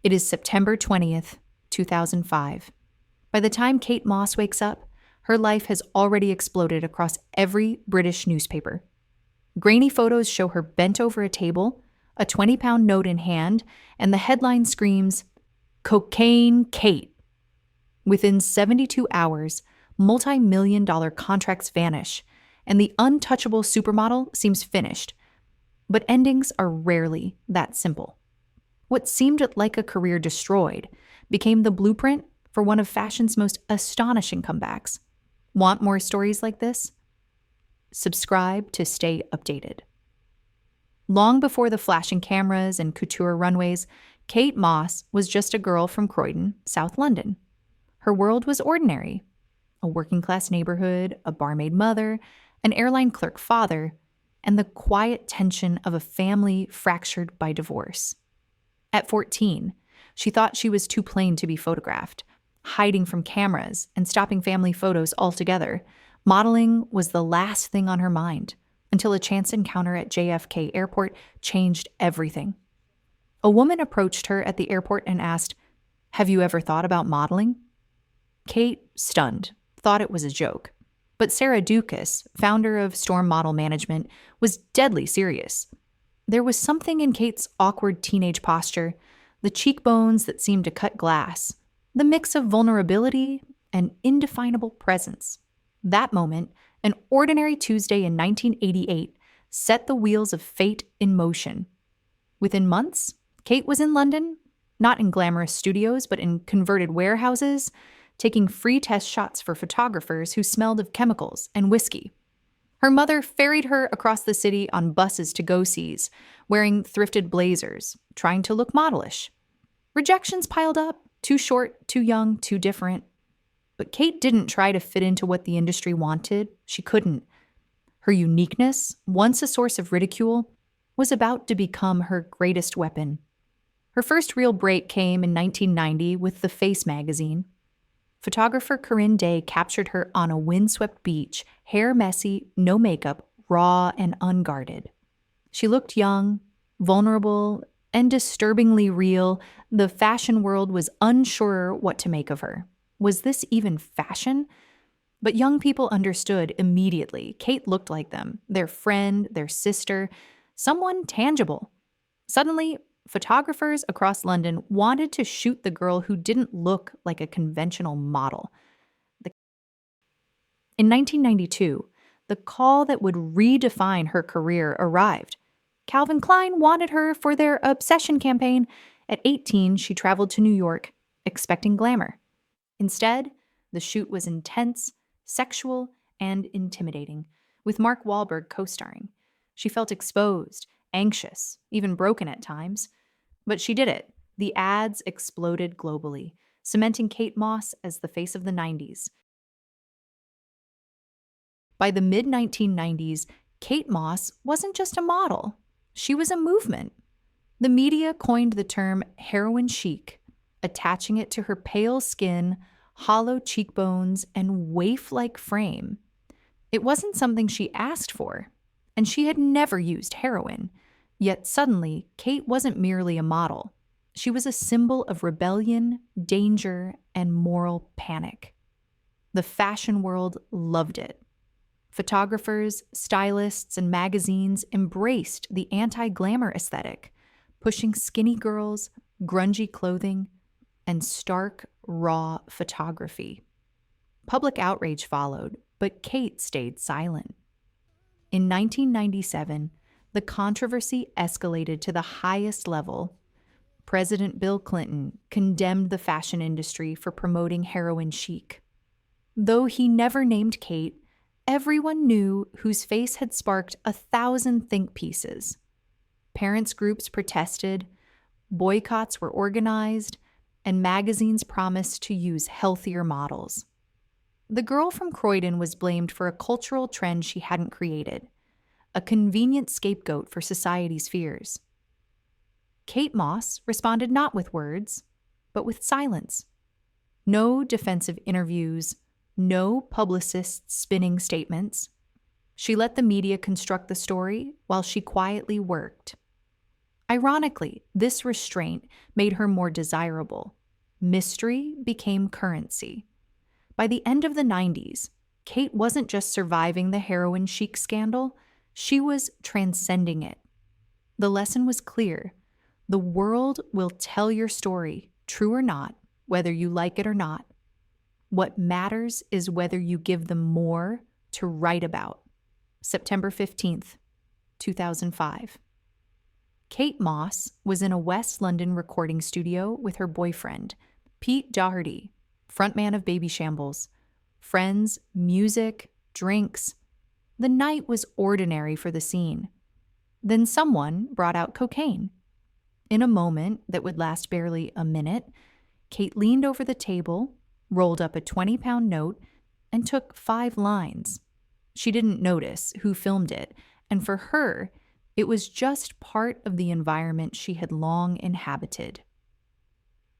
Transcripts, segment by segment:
It is September 20th, 2005. By the time Kate Moss wakes up, her life has already exploded across every British newspaper. Grainy photos show her bent over a table, a 20-pound note in hand, and the headline screams, "Cocaine Kate." Within 72 hours, multi-million-dollar contracts vanish, and the untouchable supermodel seems finished. But endings are rarely that simple. What seemed like a career destroyed became the blueprint for one of fashion's most astonishing comebacks. Want more stories like this? Subscribe to stay updated. Long before the flashing cameras and couture runways, Kate Moss was just a girl from Croydon, South London. Her world was ordinary. A working-class neighborhood, a barmaid mother, an airline clerk father, and the quiet tension of a family fractured by divorce. At 14, she thought she was too plain to be photographed. Hiding from cameras and stopping family photos altogether, modeling was the last thing on her mind until a chance encounter at JFK Airport changed everything. A woman approached her at the airport and asked, "Have you ever thought about modeling?" Kate, stunned, thought it was a joke. But Sarah Dukas, founder of Storm Model Management, was deadly serious. There was something in Kate's awkward teenage posture, the cheekbones that seemed to cut glass, the mix of vulnerability and indefinable presence. That moment, an ordinary Tuesday in 1988, set the wheels of fate in motion. Within months, Kate was in London, not in glamorous studios, but in converted warehouses, taking free test shots for photographers who smelled of chemicals and whiskey. Her mother ferried her across the city on buses to go-sees, wearing thrifted blazers, trying to look modelish. Rejections piled up, too short, too young, too different. But Kate didn't try to fit into what the industry wanted. She couldn't. Her uniqueness, once a source of ridicule, was about to become her greatest weapon. Her first real break came in 1990 with The Face magazine. Photographer Corinne Day captured her on a windswept beach, hair messy, no makeup, raw and unguarded. She looked young, vulnerable, and disturbingly real. The fashion world was unsure what to make of her. Was this even fashion? But young people understood immediately. Kate looked like them, their friend, their sister, someone tangible. Suddenly, photographers across London wanted to shoot the girl who didn't look like a conventional model. In 1992, the call that would redefine her career arrived. Calvin Klein wanted her for their Obsession campaign. At 18, she traveled to New York, expecting glamour. Instead, the shoot was intense, sexual, and intimidating, with Mark Wahlberg co-starring. She felt exposed, anxious, even broken at times. But she did it. The ads exploded globally, cementing Kate Moss as the face of the 90s. By the mid-1990s, Kate Moss wasn't just a model. She was a movement. The media coined the term heroin chic, attaching it to her pale skin, hollow cheekbones, and waif-like frame. It wasn't something she asked for, and she had never used heroin. Yet suddenly, Kate wasn't merely a model. She was a symbol of rebellion, danger, and moral panic. The fashion world loved it. Photographers, stylists, and magazines embraced the anti-glamour aesthetic, pushing skinny girls, grungy clothing, and stark, raw photography. Public outrage followed, but Kate stayed silent. In 1997, the controversy escalated to the highest level. President Bill Clinton condemned the fashion industry for promoting heroin chic. Though he never named Kate, everyone knew whose face had sparked 1,000 think pieces. Parents' groups protested, boycotts were organized, and magazines promised to use healthier models. The girl from Croydon was blamed for a cultural trend she hadn't created, a convenient scapegoat for society's fears. Kate Moss responded not with words, but with silence. No defensive interviews, no publicists spinning statements. She let the media construct the story while she quietly worked. Ironically, this restraint made her more desirable. Mystery became currency. By the end of the 90s, Kate wasn't just surviving the heroin chic scandal, she was transcending it. The lesson was clear. The world will tell your story, true or not, whether you like it or not. What matters is whether you give them more to write about. September 15th, 2005. Kate Moss was in a West London recording studio with her boyfriend, Pete Doherty, frontman of Baby Shambles. Friends, music, drinks. The night was ordinary for the scene. Then someone brought out cocaine. In a moment that would last barely a minute, Kate leaned over the table, rolled up a 20-pound note, and took 5 lines. She didn't notice who filmed it, and for her, it was just part of the environment she had long inhabited.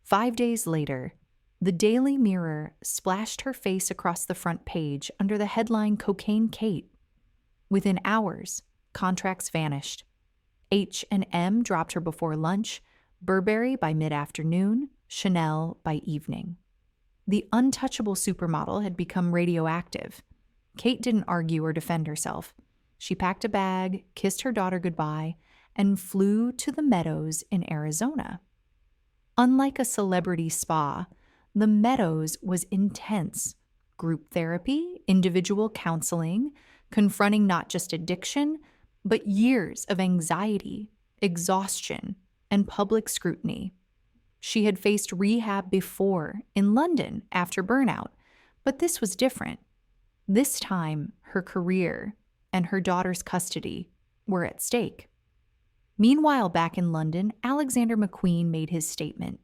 5 days later, the Daily Mirror splashed her face across the front page under the headline Cocaine Kate. Within hours, contracts vanished. H&M dropped her before lunch, Burberry by mid-afternoon, Chanel by evening. The untouchable supermodel had become radioactive. Kate didn't argue or defend herself. She packed a bag, kissed her daughter goodbye, and flew to the Meadows in Arizona. Unlike a celebrity spa, the Meadows was intense. Group therapy, individual counseling, confronting not just addiction, but years of anxiety, exhaustion, and public scrutiny. She had faced rehab before in London after burnout, but this was different. This time, her career and her daughter's custody were at stake. Meanwhile, back in London, Alexander McQueen made his statement.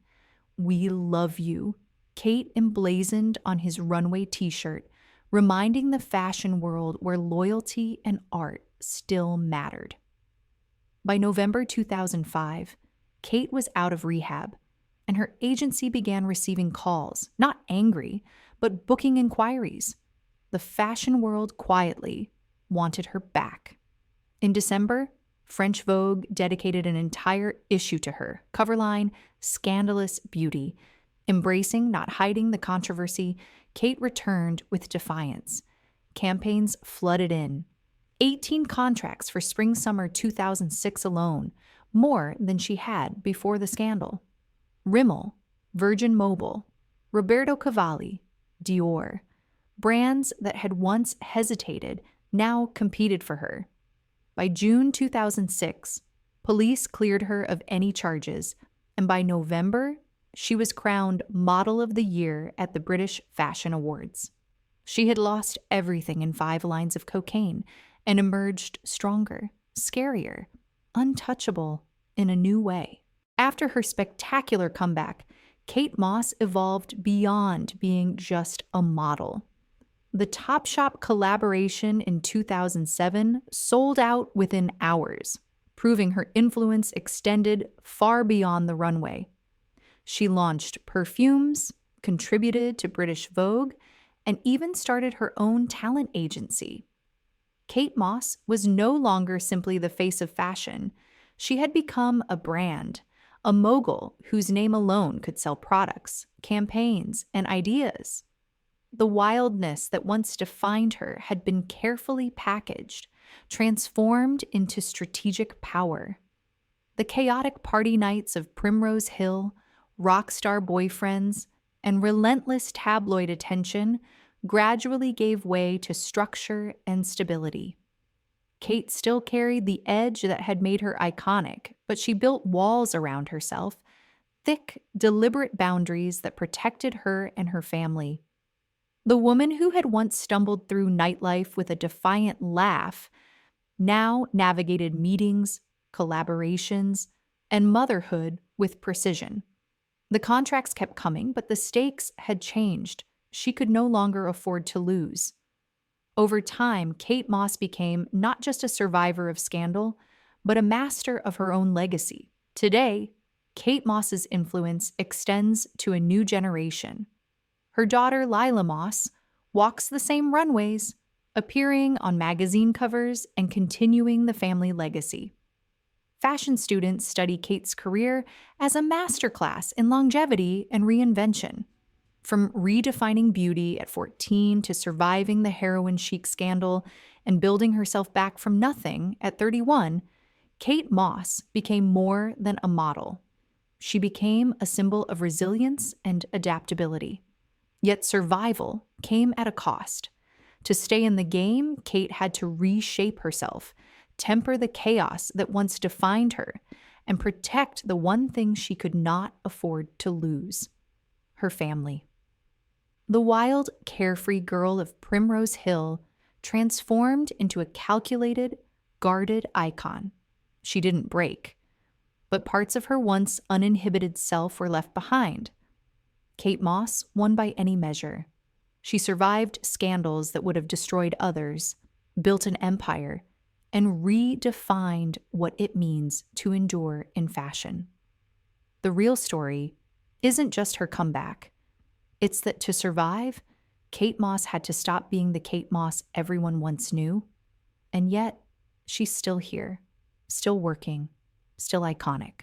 "We love you," Kate emblazoned on his runway t-shirt, reminding the fashion world where loyalty and art still mattered. By November 2005, Kate was out of rehab, and her agency began receiving calls, not angry, but booking inquiries. The fashion world quietly wanted her back. In December, French Vogue dedicated an entire issue to her, cover line, "Scandalous Beauty." Embracing, not hiding the controversy, Kate returned with defiance. Campaigns flooded in. 18 contracts for spring-summer 2006 alone, more than she had before the scandal. Rimmel, Virgin Mobile, Roberto Cavalli, Dior. Brands that had once hesitated now competed for her. By June 2006, police cleared her of any charges, and by November, she was crowned Model of the Year at the British Fashion Awards. She had lost everything in 5 lines of cocaine and emerged stronger, scarier, untouchable in a new way. After her spectacular comeback, Kate Moss evolved beyond being just a model. The Topshop collaboration in 2007 sold out within hours, proving her influence extended far beyond the runway. She launched perfumes, contributed to British Vogue, and even started her own talent agency. Kate Moss was no longer simply the face of fashion. She had become a brand, a mogul whose name alone could sell products, campaigns, and ideas. The wildness that once defined her had been carefully packaged, transformed into strategic power. The chaotic party nights of Primrose Hill, rock star boyfriends, and relentless tabloid attention gradually gave way to structure and stability. Kate still carried the edge that had made her iconic, but she built walls around herself, thick, deliberate boundaries that protected her and her family. The woman who had once stumbled through nightlife with a defiant laugh now navigated meetings, collaborations, and motherhood with precision. The contracts kept coming, but the stakes had changed. She could no longer afford to lose. Over time, Kate Moss became not just a survivor of scandal, but a master of her own legacy. Today, Kate Moss's influence extends to a new generation. Her daughter, Lila Moss, walks the same runways, appearing on magazine covers and continuing the family legacy. Fashion students study Kate's career as a masterclass in longevity and reinvention. From redefining beauty at 14 to surviving the heroin chic scandal and building herself back from nothing at 31, Kate Moss became more than a model. She became a symbol of resilience and adaptability. Yet survival came at a cost. To stay in the game, Kate had to reshape herself, temper the chaos that once defined her, and protect the one thing she could not afford to lose: her family. The wild, carefree girl of Primrose Hill transformed into a calculated, guarded icon. She didn't break, but parts of her once uninhibited self were left behind. Kate Moss won by any measure. She survived scandals that would have destroyed others, built an empire, and redefined what it means to endure in fashion. The real story isn't just her comeback. It's that to survive, Kate Moss had to stop being the Kate Moss everyone once knew, and yet she's still here, still working, still iconic.